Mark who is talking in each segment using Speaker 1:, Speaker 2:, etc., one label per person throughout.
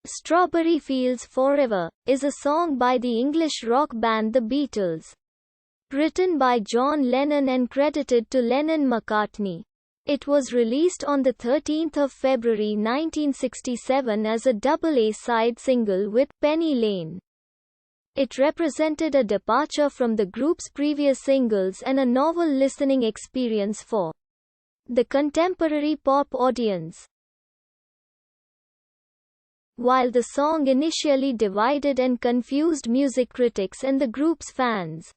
Speaker 1: Strawberry Fields Forever is a song by the English rock band The Beatles. Written by John Lennon and credited to Lennon-McCartney. It was released on 13 February 1967 as a double A-side single with Penny Lane. It represented a departure from the group's previous singles and a novel listening experience for the contemporary pop audience. While the song initially divided and confused music critics and the group's fans,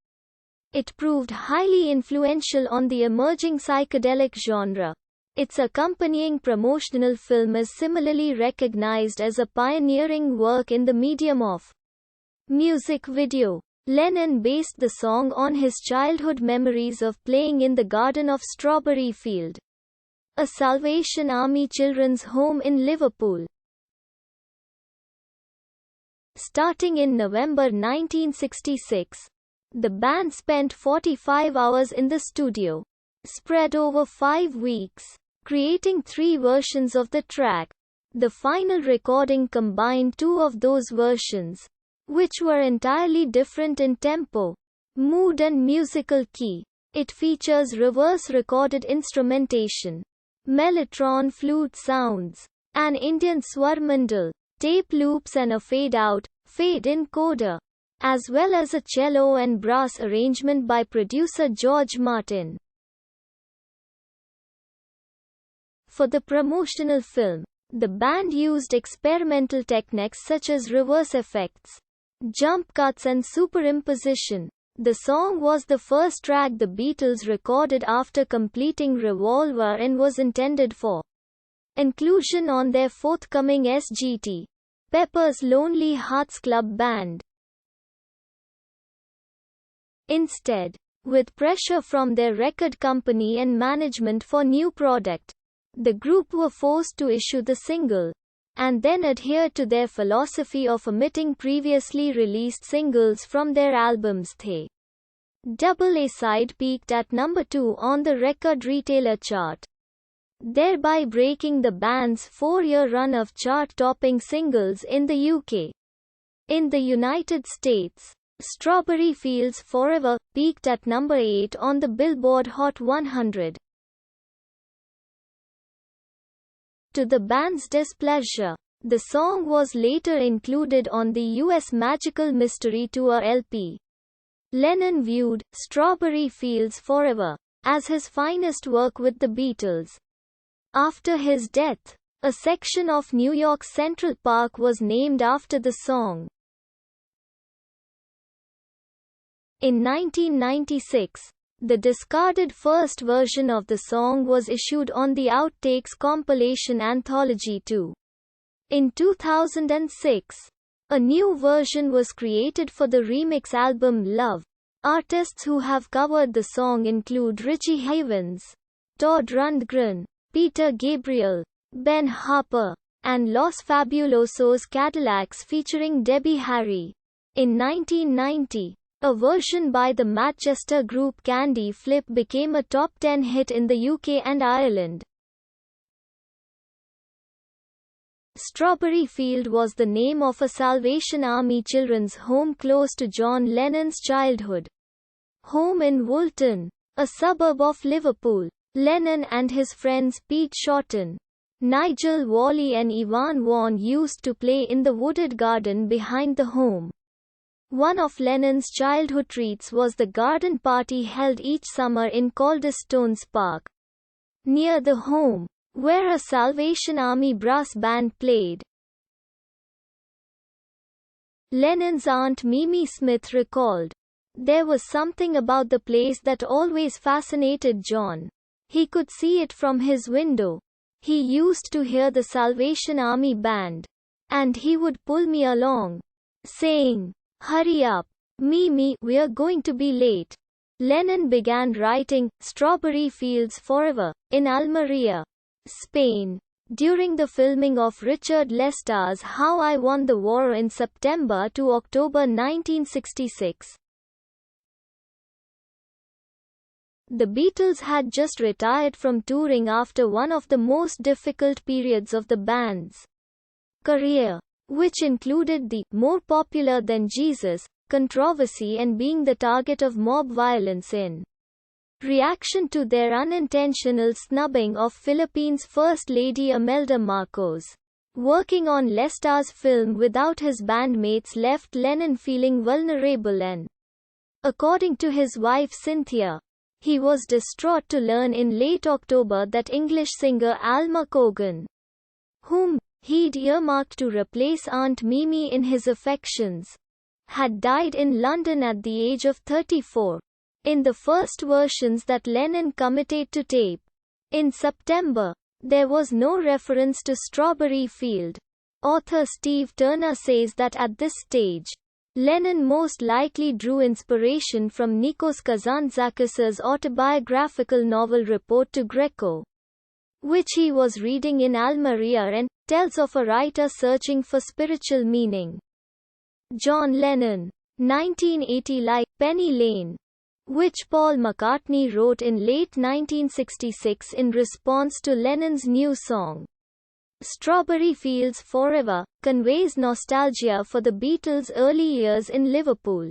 Speaker 1: it proved highly influential on the emerging psychedelic genre. Its accompanying promotional film is similarly recognized as a pioneering work in the medium of music video. Lennon based the song on his childhood memories of playing in the garden of Strawberry Field, a Salvation Army children's home in Liverpool. Starting in November 1966, the band spent 45 hours in the studio, spread over 5 weeks, creating 3 versions of the track. The final recording combined 2 of those versions, which were entirely different in tempo, mood and musical key. It features reverse-recorded instrumentation, mellotron flute sounds, an Indian swarmandal, tape loops and a fade-out, fade-in coda, as well as a cello and brass arrangement by producer George Martin. For the promotional film, the band used experimental techniques such as reverse effects, jump cuts and superimposition. The song was the first track the Beatles recorded after completing Revolver and was intended for inclusion on their forthcoming Sgt. Pepper's Lonely Hearts Club Band. Instead, with pressure from their record company and management for new product, the group were forced to issue the single, and then adhere to their philosophy of omitting previously released singles from their albums. The double A-side peaked at number 2 on the record retailer chart, thereby breaking the band's 4-year run of chart-topping singles in the UK. In the United States, Strawberry Fields Forever peaked at number 8 on the Billboard Hot 100. To the band's displeasure, the song was later included on the US Magical Mystery Tour LP. Lennon viewed Strawberry Fields Forever as his finest work with the Beatles. After his death, a section of New York's Central Park was named after the song. In 1996, the discarded first version of the song was issued on the Outtakes compilation Anthology 2. In 2006, a new version was created for the remix album Love. Artists who have covered the song include Richie Havens, Todd Rundgren, Peter Gabriel, Ben Harper, and Los Fabulosos Cadillacs featuring Debbie Harry. In 1990, a version by the Manchester group Candy Flip became a top 10 hit in the UK and Ireland. Strawberry Field was the name of a Salvation Army children's home close to John Lennon's childhood home in Woolton, a suburb of Liverpool. Lennon and his friends Pete Shorten, Nigel Worley and Ivan Vaughan used to play in the wooded garden behind the home. One of Lennon's childhood treats was the garden party held each summer in Calderstones Park, near the home, where a Salvation Army brass band played. Lennon's aunt Mimi Smith recalled, "There was something about the place that always fascinated John. He could see it from his window. He used to hear the Salvation Army band, and he would pull me along, saying, 'Hurry up, Mimi, we're going to be late.'" Lennon began writing Strawberry Fields Forever in Almeria, Spain, during the filming of Richard Lester's How I Won the War in September to October 1966. The Beatles had just retired from touring after one of the most difficult periods of the band's career, which included the "more popular than Jesus" controversy and being the target of mob violence in reaction to their unintentional snubbing of Philippines' First Lady Imelda Marcos. Working on Lestar's film without his bandmates left Lennon feeling vulnerable and, according to his wife Cynthia, he was distraught to learn in late October that English singer Alma Cogan, whom he'd earmarked to replace Aunt Mimi in his affections, had died in London at the age of 34. In the first versions that Lennon committed to tape in September, there was no reference to Strawberry Field. Author Steve Turner says that at this stage, Lennon most likely drew inspiration from Nikos Kazantzakis' autobiographical novel Report to Greco, which he was reading in Almeria, and tells of a writer searching for spiritual meaning. John Lennon, 1980, like Penny Lane, which Paul McCartney wrote in late 1966 in response to Lennon's new song, Strawberry Fields Forever, conveys nostalgia for the Beatles' early years in Liverpool.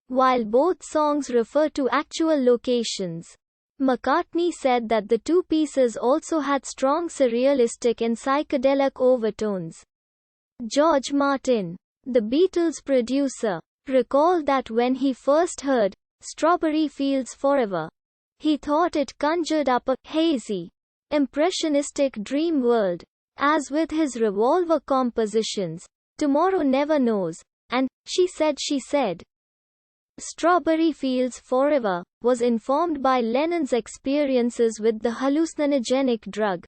Speaker 1: While both songs refer to actual locations, McCartney said that the two pieces also had strong surrealistic and psychedelic overtones. George Martin, the Beatles' producer, recalled that when he first heard Strawberry Fields Forever, he thought it conjured up a hazy, impressionistic dream world. As with his Revolver compositions, Tomorrow Never Knows, and She Said, Strawberry Fields Forever was informed by Lennon's experiences with the hallucinogenic drug